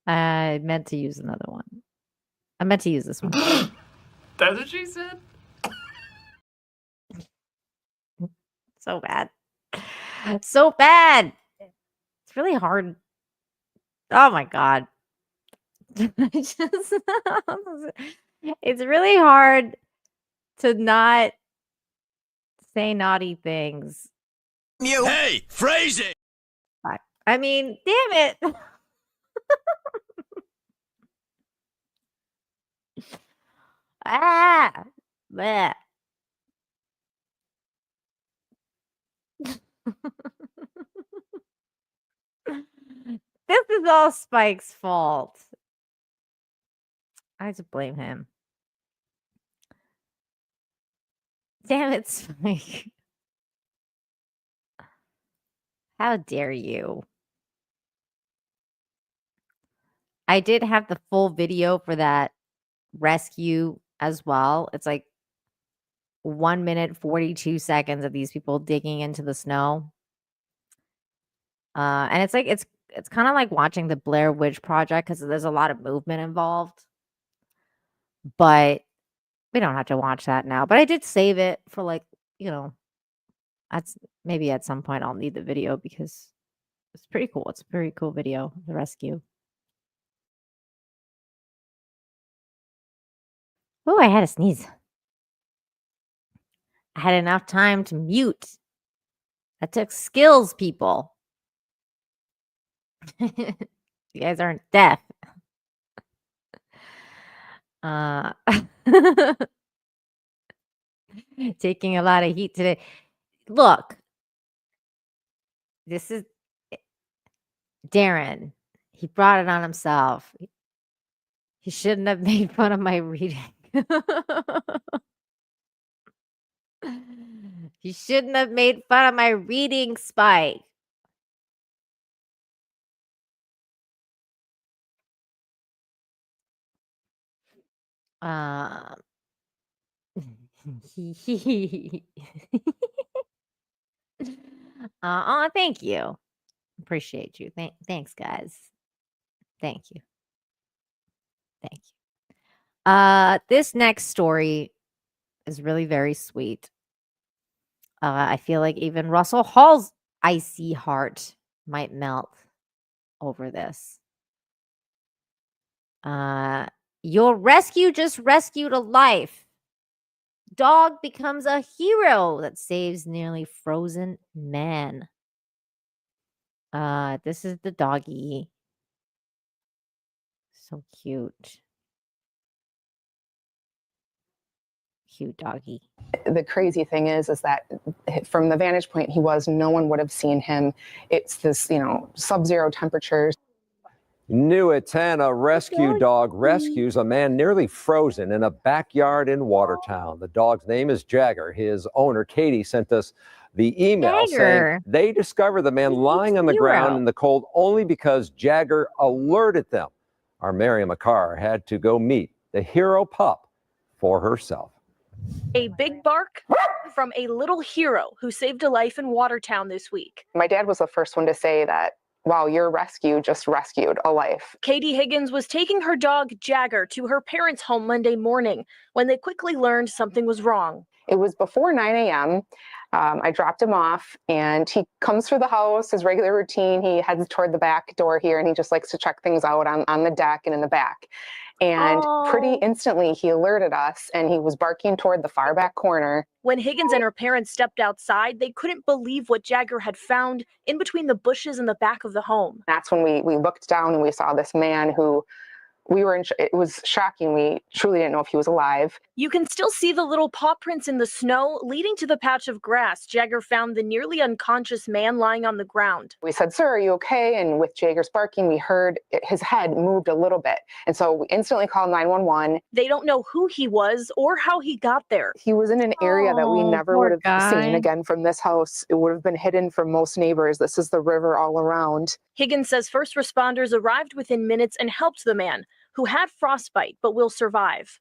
I meant to use another one. I meant to use this one. That's what she said? So bad. So bad. It's really hard. Oh my God. It's really hard to not say naughty things. Hey, phrase it. I mean, damn it. Bleh. This is all Spike's fault. I have to blame him. Damn it, Spike. How dare you? I did have the full video for that rescue as well. It's like 1 minute, 42 seconds of these people digging into the snow. And it's like, it's kind of like watching the Blair Witch Project because there's a lot of movement involved. But we don't have to watch that now. But I did save it for that's maybe at some point I'll need the video because it's pretty cool. It's a very cool video, the rescue. Oh, I had a sneeze. I had enough time to mute That took skills, people. You guys aren't deaf. Taking a lot of heat today. Look, this is Darren. He brought it on himself. He shouldn't have made fun of my reading. He shouldn't have made fun of my reading, Spike. Oh, thank you. Appreciate you. Thanks, guys. Thank you. Thank you. This next story is really very sweet. I feel like even Russell Hall's icy heart might melt over this. Your rescue just rescued a life. Dog becomes a hero that saves nearly frozen man. This is the doggy. So cute. Cute doggy. The crazy thing is that from the vantage point he was, no one would have seen him. It's this, sub-zero temperatures. New at 10, a rescue dog rescues a man nearly frozen in a backyard in Watertown. The dog's name is Jagger. His owner, Katie, sent us the email saying they discovered the man lying on the ground in the cold only because Jagger alerted them. Our Miriam McCarr had to go meet the hero pup for herself. A big bark from a little hero who saved a life in Watertown this week. My dad was the first one to say that, wow, your rescue just rescued a life. Katie Higgins was taking her dog Jagger to her parents' home Monday morning when they quickly learned something was wrong. It was before 9 a.m. I dropped him off and he comes through the house, his regular routine. He heads toward the back door here and he just likes to check things out on the deck and in the back. And pretty instantly he alerted us and he was barking toward the far back corner. When Higgins and her parents stepped outside, they couldn't believe what Jagger had found in between the bushes in the back of the home. That's when we looked down and we saw this man who it was shocking. We truly didn't know if he was alive. You can still see the little paw prints in the snow leading to the patch of grass. Jagger found the nearly unconscious man lying on the ground. We said, "Sir, are you okay?" And with Jagger's barking, we heard his head moved a little bit. And so we instantly called 911. They don't know who he was or how he got there. He was in an area that we never would have seen again from this house. It would have been hidden from most neighbors. This is the river all around. Higgins says first responders arrived within minutes and helped the man, who had frostbite but will survive.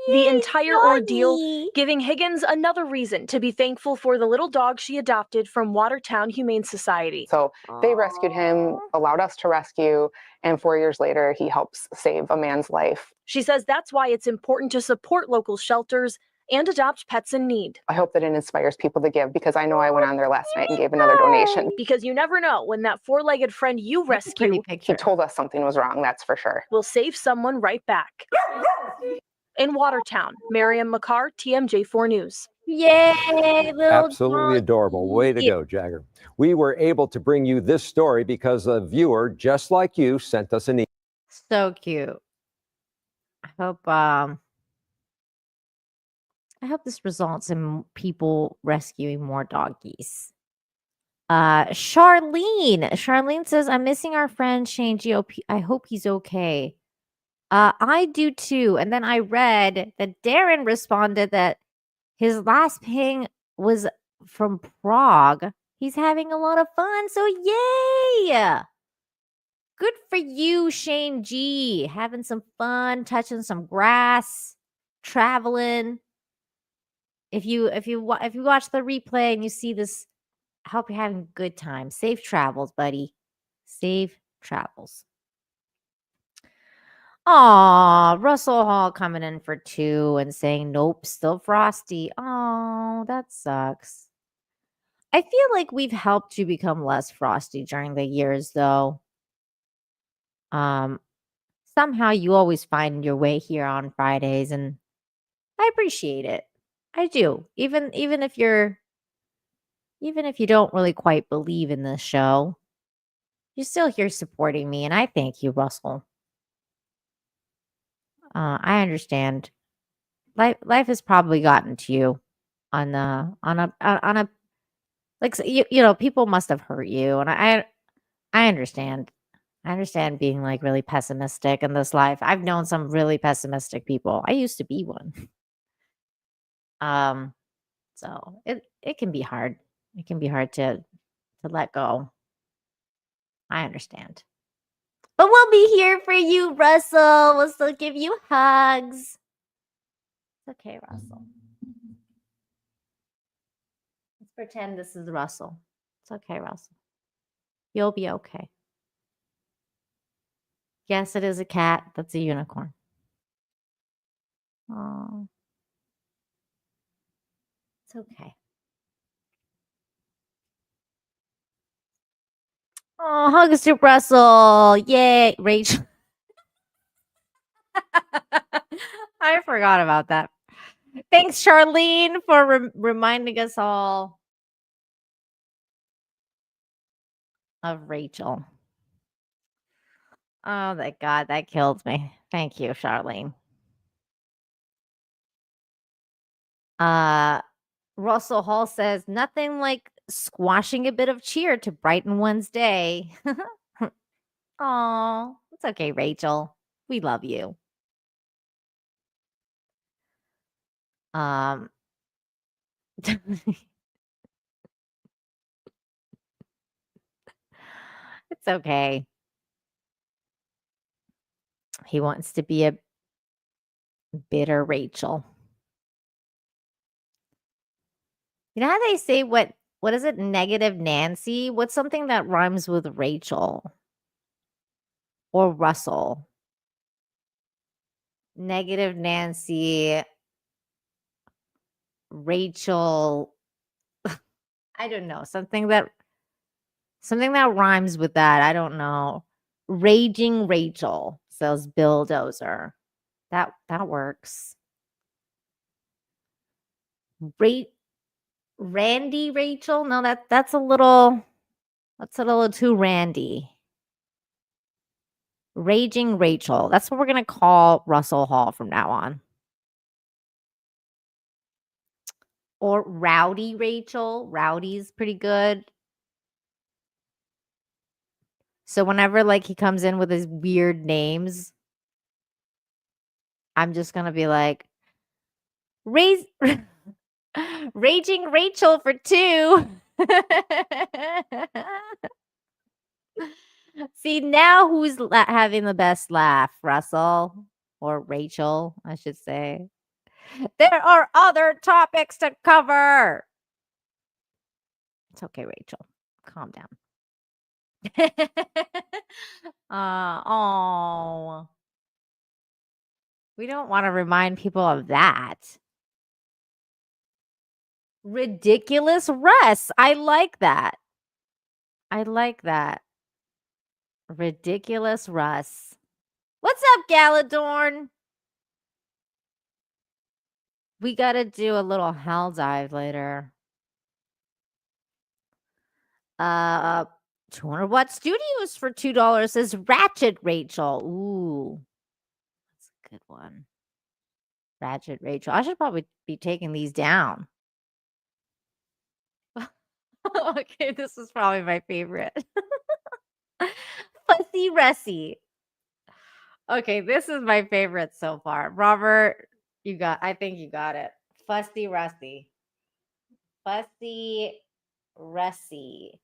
The entire ordeal giving Higgins another reason to be thankful for the little dog she adopted from Watertown Humane Society. So they rescued him, allowed us to rescue, and 4 years later, he helps save a man's life. She says that's why it's important to support local shelters and adopt pets in need. I hope that it inspires people to give, because I know I went on there last night and gave another donation. Because you never know when that four-legged friend you rescue, he told us something was wrong, that's for sure, will save someone right back. In Watertown, Miriam McCarr, TMJ4 News. Yay, little Absolutely adorable. Way to go, Jagger. We were able to bring you this story because a viewer just like you sent us an email. So cute. I hope this results in people rescuing more doggies. Charlene says, I'm missing our friend Shane GOP. I hope he's okay. I do too. And then I read that Darren responded that his last ping was from Prague. He's having a lot of fun. So yay! Good for you, Shane G. Having some fun, touching some grass, traveling. If you watch the replay and you see this, I hope you're having a good time. Safe travels, buddy. Safe travels. Aw, Russell Hall coming in for 2 and saying, nope, still frosty. Oh, that sucks. I feel like we've helped you become less frosty during the years, though. Somehow you always find your way here on Fridays, and I appreciate it. I do. Even if you're even if you don't really quite believe in this show, you're still here supporting me, and I thank you, Russell. I understand. Life has probably gotten to you on a like people must have hurt you, and I understand. I understand being like really pessimistic in this life. I've known some really pessimistic people. I used to be one. So it can be hard. It can be hard to let go. I understand. But we'll be here for you, Russell. We'll still give you hugs. It's okay, Russell. Let's pretend this is Russell. It's okay, Russell. You'll be okay. Yes, it is a cat. That's a unicorn. Oh. It's okay. Oh, hugs to Russell. Yay. Rachel. I forgot about that. Thanks, Charlene, for reminding us all of Rachel. Oh, my God. That killed me. Thank you, Charlene. Russell Hall says, nothing like squashing a bit of cheer to brighten one's day. Oh, it's okay, Rachel. We love you. It's okay. He wants to be a bitter Rachel. You know how they say what is it? Negative Nancy? What's something that rhymes with Rachel or Russell? Negative Nancy, Rachel. I don't know. Something that rhymes with that. I don't know. Raging Rachel, says Bill Dozer. That works. Randy Rachel? No, that's a little too randy. Raging Rachel. That's what we're gonna call Russell Hall from now on. Or Rowdy Rachel. Rowdy's pretty good. So whenever like he comes in with his weird names, I'm just gonna be like, Raging Rachel for 2. See, now who's having the best laugh? Russell or Rachel, I should say. There are other topics to cover. It's okay, Rachel. Calm down. Oh. We don't want to remind people of that. Ridiculous Russ. I like that. Ridiculous Russ. What's up, Galadorn? We got to do a little hell dive later. 200 Watt Studios for $2 says Ratchet Rachel. Ooh. That's a good one. Ratchet Rachel. I should probably be taking these down. Okay, this is probably my favorite. Fussy Russie. Okay, this is my favorite so far. Robert, I think you got it. Fussy Russie. Fussy Russie.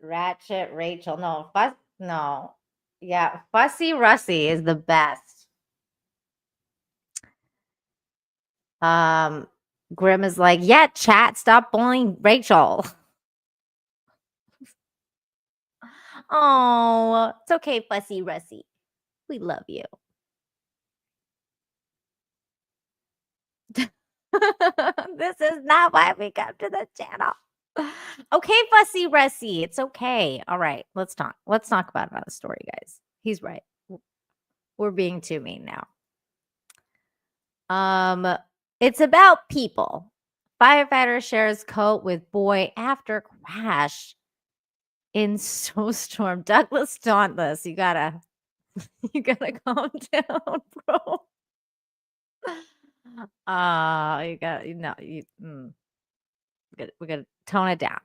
Ratchet Rachel. No. Yeah, Fussy Russie is the best. Grim is like, yeah, chat, stop bullying Rachel. Oh, it's okay, Fussy Russie. We love you. This is not why we come to the channel. Okay, Fussy Russie. It's okay. All right, let's talk. Let's talk about another story, guys. He's right. We're being too mean now. It's about people. Firefighter shares coat with boy after crash in snowstorm. Douglas Dauntless, you gotta calm down, bro. You got we gotta tone it down.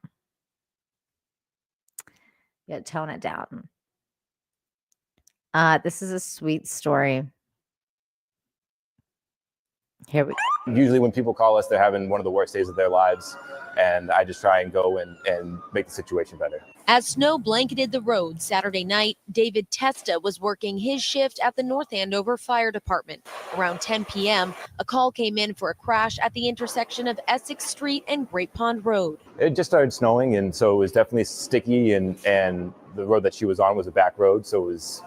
You gotta tone it down. This is a sweet story. Here we go. Usually when people call us, they're having one of the worst days of their lives, and I just try and go and make the situation better. As snow blanketed the road Saturday night, David Testa was working his shift at the North Andover Fire Department. Around 10 p.m., a call came in for a crash at the intersection of Essex Street and Great Pond Road. It just started snowing, and so it was definitely sticky, and the road that she was on was a back road, so it was,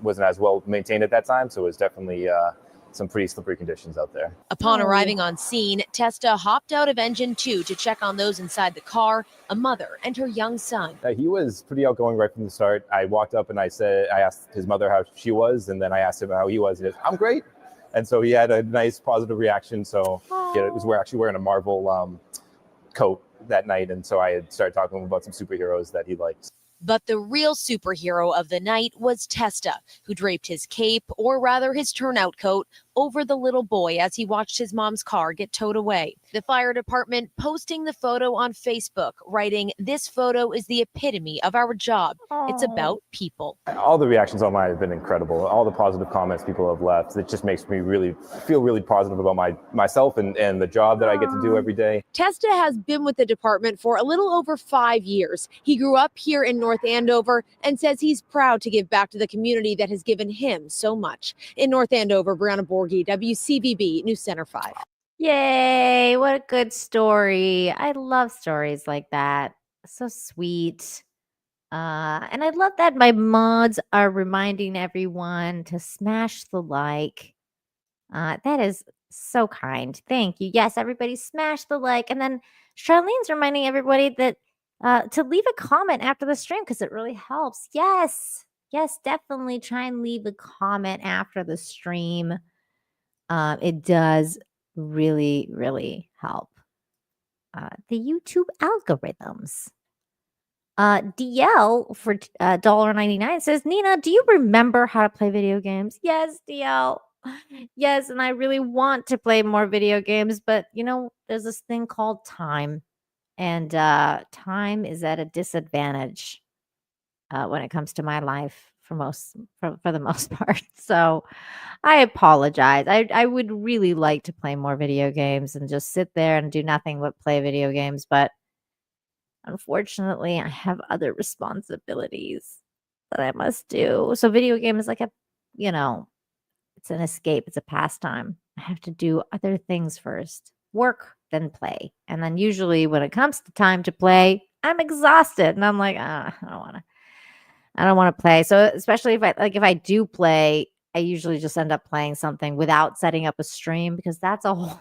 wasn't as well maintained at that time, so it was definitely some pretty slippery conditions out there. Upon arriving on scene, Testa hopped out of engine 2 to check on those inside the car, a mother and her young son. He was pretty outgoing right from the start. I walked up and I asked his mother how she was, and then I asked him how he was. He said, "I'm great." And so he had a nice positive reaction. So we're actually wearing a Marvel coat that night. And so I had started talking to him about some superheroes that he likes. But the real superhero of the night was Testa, who draped his cape, or rather his turnout coat, over the little boy as he watched his mom's car get towed away. The fire department posting the photo on Facebook, writing, "This photo is the epitome of our job. It's about people." All the reactions online have been incredible. All the positive comments people have left. It just makes me feel really positive about myself and the job that I get to do every day. Testa has been with the department for a little over 5 years. He grew up here in North Andover and says he's proud to give back to the community that has given him so much. In North Andover, Brianna Borghi, WCVB News Center 5. Yay, what a good story. I love stories like that. So sweet. And I love that my mods are reminding everyone to smash the like. That is so kind. Thank you. Yes, everybody smash the like. And then Charlene's reminding everybody that to leave a comment after the stream because it really helps. Yes, definitely try and leave a comment after the stream. It does really, really help. The YouTube algorithms. DL for $1.99 says, "Nina, do you remember how to play video games?" Yes, DL. Yes, and I really want to play more video games, but there's this thing called time, and time is at a disadvantage when it comes to my life for the most part. So I apologize. I would really like to play more video games and just sit there and do nothing but play video games, but unfortunately, I have other responsibilities that I must do. So video game is like it's an escape. It's a pastime. I have to do other things first. Work, then play. And then usually when it comes to time to play, I'm exhausted. And I'm like, I don't want to play. So especially if I do play, I usually just end up playing something without setting up a stream because that's a whole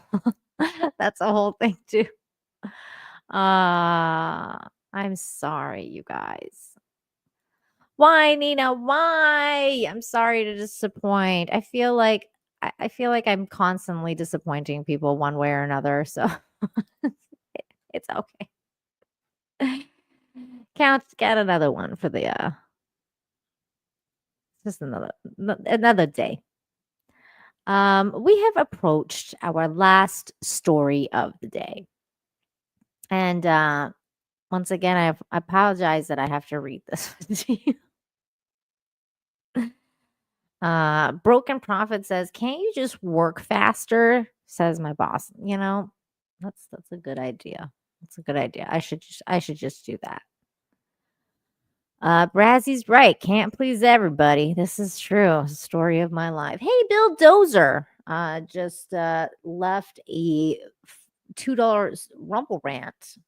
that's a whole thing too. I'm sorry, you guys. Why, Nina? Why? I'm sorry to disappoint. I feel like I'm constantly disappointing people one way or another, so it's okay. Get another one for the just another day. We have approached our last story of the day. And once again, I apologize that I have to read this to you. Broken Prophet says, "Can't you just work faster?" Says my boss. That's a good idea. That's a good idea. I should just do that. Brazzy's right. Can't please everybody. This is true. It's the story of my life. Hey, Bill Dozer just left a $2 Rumble rant.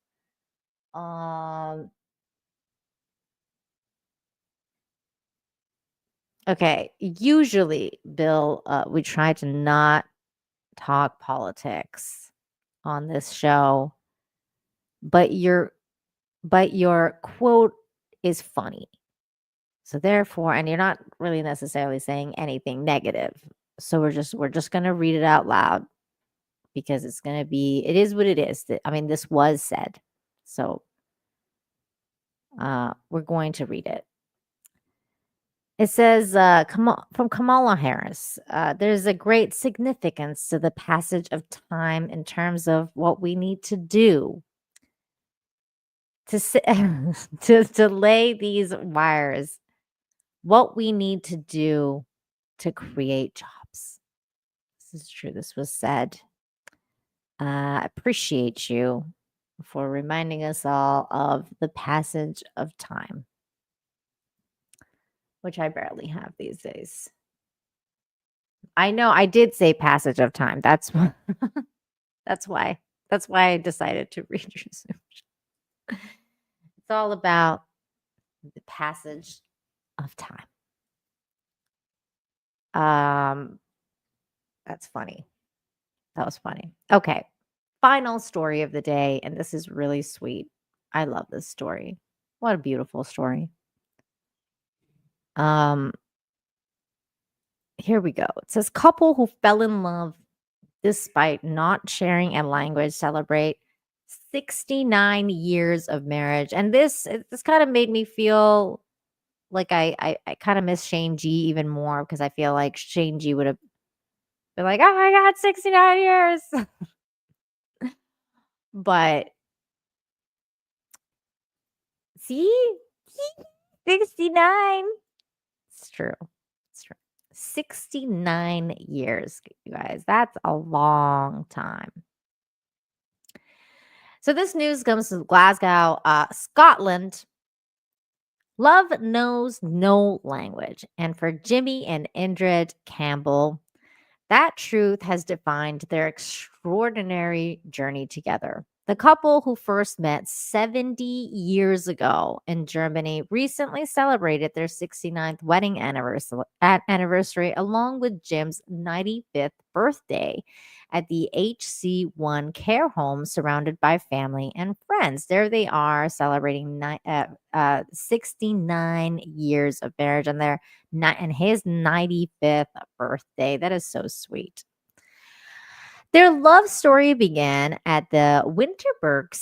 Okay. Usually, Bill, we try to not talk politics on this show, but your quote is funny. So therefore, and you're not really necessarily saying anything negative. So we're just going to read it out loud. because it's going to be, it is what it is. I mean, this was said. So we're going to read it. It says from Kamala Harris, there's a great significance to the passage of time in terms of what we need to do to lay these wires, what we need to do to create jobs. This is true. This was said. Appreciate you for reminding us all of the passage of time, which I barely have these days. I know I did say passage of time. That's why I decided to read your Zoom. It's all about the passage of time. That's funny. That was funny. Okay. Final story of the day, and this is really sweet. I love this story. What a beautiful story. Here we go. It says couple who fell in love despite not sharing a language celebrate 69 years of marriage. And this kind of made me feel like I kind of miss Shane G even more, because I feel like Shane G would have been like, oh my God, 69 years. But see, 69. It's true. It's true. 69 years, you guys. That's a long time. So this news comes from Glasgow, Scotland. Love knows no language. And for Jimmy and Indrid Campbell, that truth has defined their extraordinary journey together. The couple, who first met 70 years ago in Germany, recently celebrated their 69th wedding anniversary along with Jim's 95th birthday at the HC1 care home, surrounded by family and friends. There they are, celebrating 69 years of marriage on his 95th birthday. That is so sweet. Their love story began at the Winterberg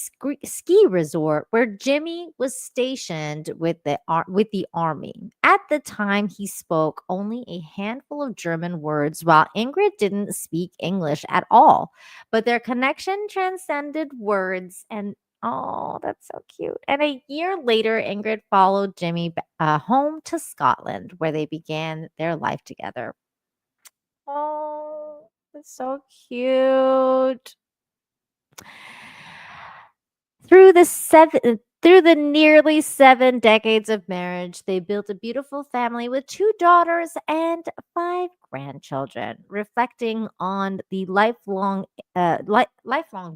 ski resort, where Jimmy was stationed with the army. At the time, he spoke only a handful of German words, while Ingrid didn't speak English at all. But their connection transcended words, and oh, that's so cute. And a year later, Ingrid followed Jimmy home to Scotland, where they began their life together. Oh, that's so cute. Through the nearly 7 decades of marriage, they built a beautiful family with 2 daughters and 5 grandchildren. Reflecting on the lifelong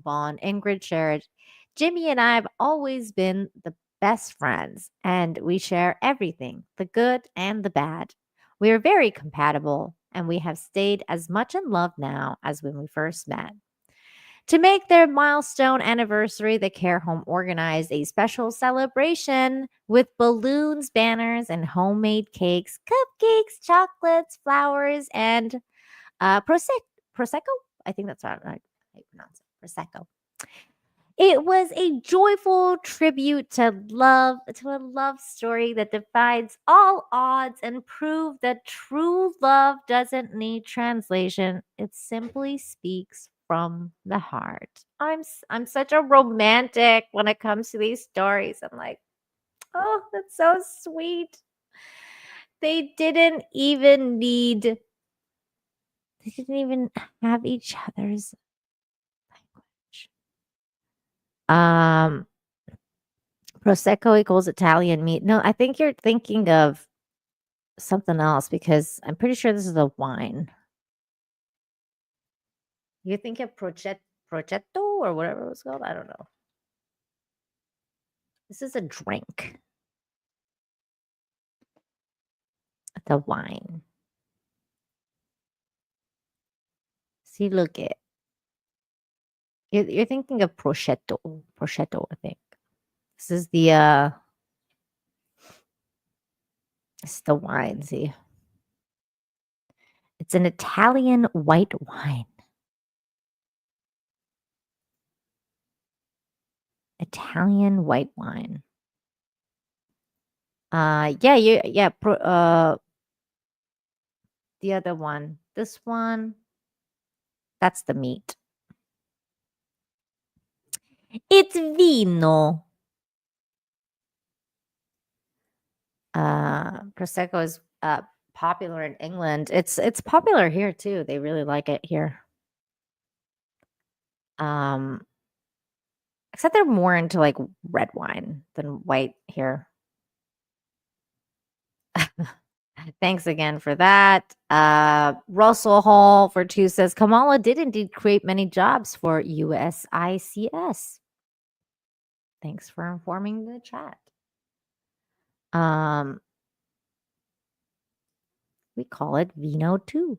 bond Ingrid shared, Jimmy and I have always been the best friends, and we share everything, the good and the bad. We are very compatible, and we have stayed as much in love now as when we first met. To make their milestone anniversary, the care home organized a special celebration with balloons, banners, and homemade cakes, cupcakes, chocolates, flowers, and Prosecco. I think that's how I pronounce it. Prosecco. It was a joyful tribute to a love story that defies all odds and proved that true love doesn't need translation. It simply speaks from the heart. I'm such a romantic when it comes to these stories. I'm like, oh, that's so sweet. They didn't even have each other's language. Prosecco equals Italian meat. No, I think you're thinking of something else, because I'm pretty sure this is a wine. You think of Procetto or whatever it was called? I don't know. This is a drink. The wine. See, look it. You're thinking of Prosciutto. Prosciutto, I think. This is the it's the wine, see. It's an Italian white wine. Italian white wine. The other one. This one. That's the meat. It's vino. Prosecco is popular in England. It's popular here too. They really like it here. Except they're more into like red wine than white here. Thanks again for that. Russell Hall for 2 says Kamala did indeed create many jobs for USICS. Thanks for informing the chat. We call it vino too.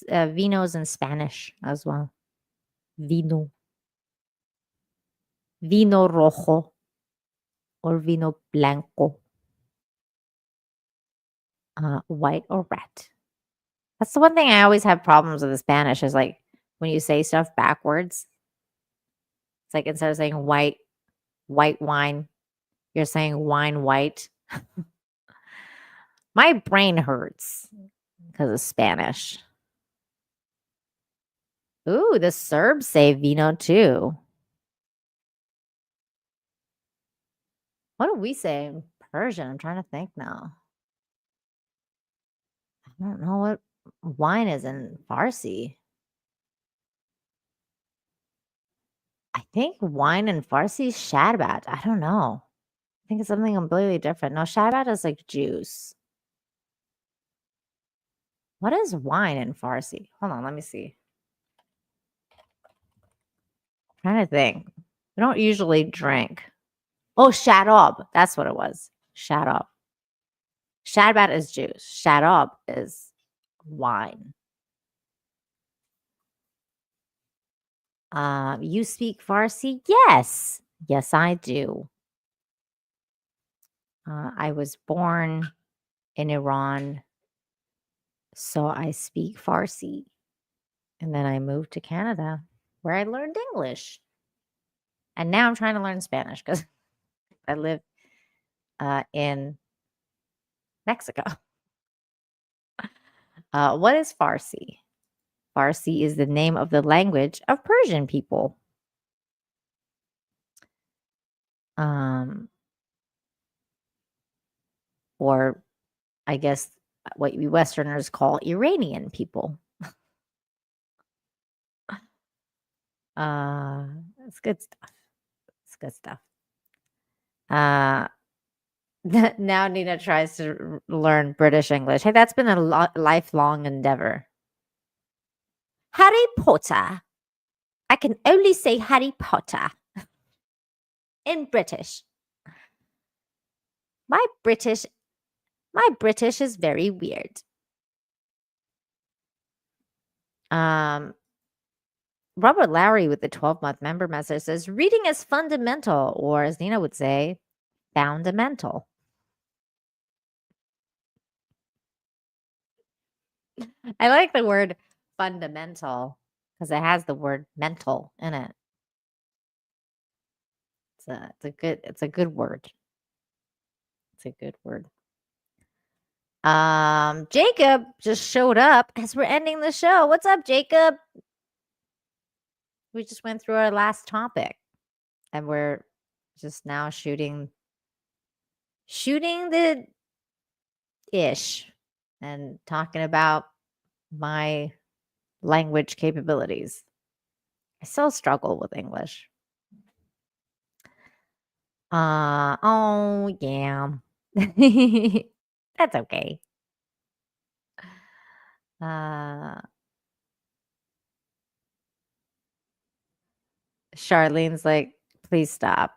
Vino's in Spanish as well. Vino. Vino rojo or vino blanco. White or red. That's the one thing I always have problems with the Spanish is like when you say stuff backwards. It's like instead of saying white wine, you're saying wine white. My brain hurts because of Spanish. Ooh, the Serbs say vino too. What do we say in Persian? I'm trying to think now. I don't know what wine is in Farsi. I think wine in Farsi is sharbat. I don't know. I think it's something completely different. No, sharbat is like juice. What is wine in Farsi? Hold on, let me see. I'm trying to think. We don't usually drink. Oh, sharab. That's what it was. Sharab. Sharbat is juice. Sharab is wine. You speak Farsi? Yes. Yes, I do. I was born in Iran, so I speak Farsi. And then I moved to Canada, where I learned English. And now I'm trying to learn Spanish because I live in Mexico. What is Farsi? Farsi is the name of the language of Persian people. Or I guess what we Westerners call Iranian people. It's good stuff. It's good stuff. Now Nina tries to learn British English. Hey, that's been a lifelong endeavor. Harry Potter. I can only say Harry Potter in British. My British is very weird. Robert Lowry with the 12-month member message says, reading is fundamental, or as Nina would say, foundamental. I like the word fundamental because it has the word mental in it. It's a good word. It's a good word. Jacob just showed up as we're ending the show. What's up, Jacob? We just went through our last topic and we're just now shooting the ish and talking about my language capabilities. I still struggle with English. Oh yeah. That's okay. Charlene's like, please stop.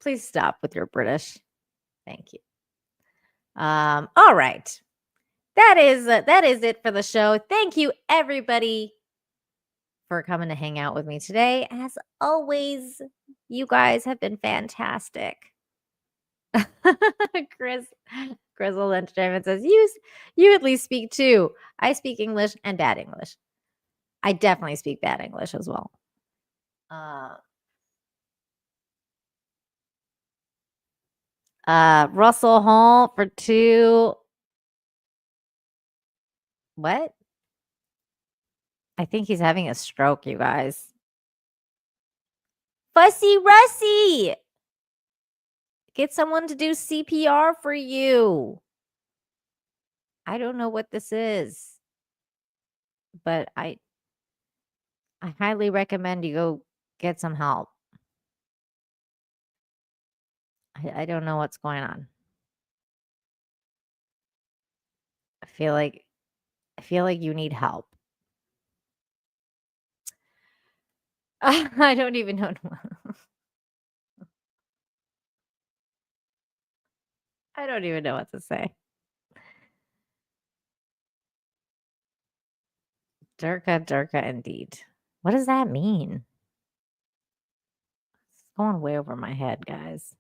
Please stop with your British. Thank you. All right. That is it for the show. Thank you, everybody, for coming to hang out with me today. As always, you guys have been fantastic. Grizzle Entertainment says, you at least speak two. I speak English and bad English. I definitely speak bad English as well. Russell Hall for 2. What? I think he's having a stroke, you guys. Fussy Russie! Get someone to do CPR for you. I don't know what this is, but I highly recommend you go get some help. I don't know what's going on. I feel like you need help. I don't even know. I don't even know what to say. Durka indeed. What does that mean? It's going way over my head, guys.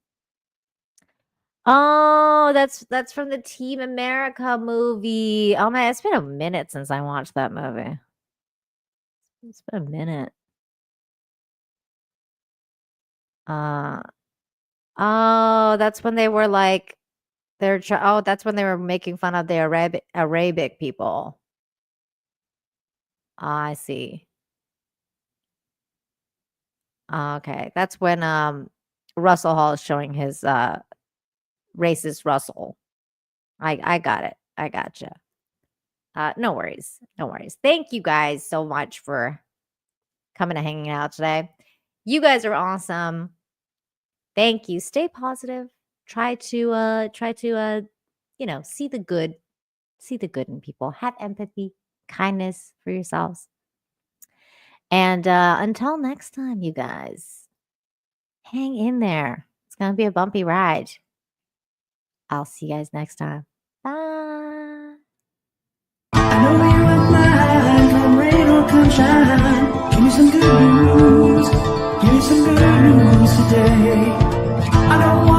Oh, that's from the Team America movie. Oh man, it's been a minute since I watched that movie. It's been a minute. Oh, that's when they were like, that's when they were making fun of the Arabic people. I see. Okay, that's when Russell Hall is showing his racist Russell. I got it. I gotcha. No worries. No worries. Thank you guys so much for coming and hanging out today. You guys are awesome. Thank you. Stay positive. Try to see the good. See the good in people. Have empathy, kindness for yourselves. And until next time, you guys, hang in there. It's going to be a bumpy ride. I'll see you guys next time. Bye. I know you are mine, come rain or come shine. Give me some good news. Give me some good news today. I don't want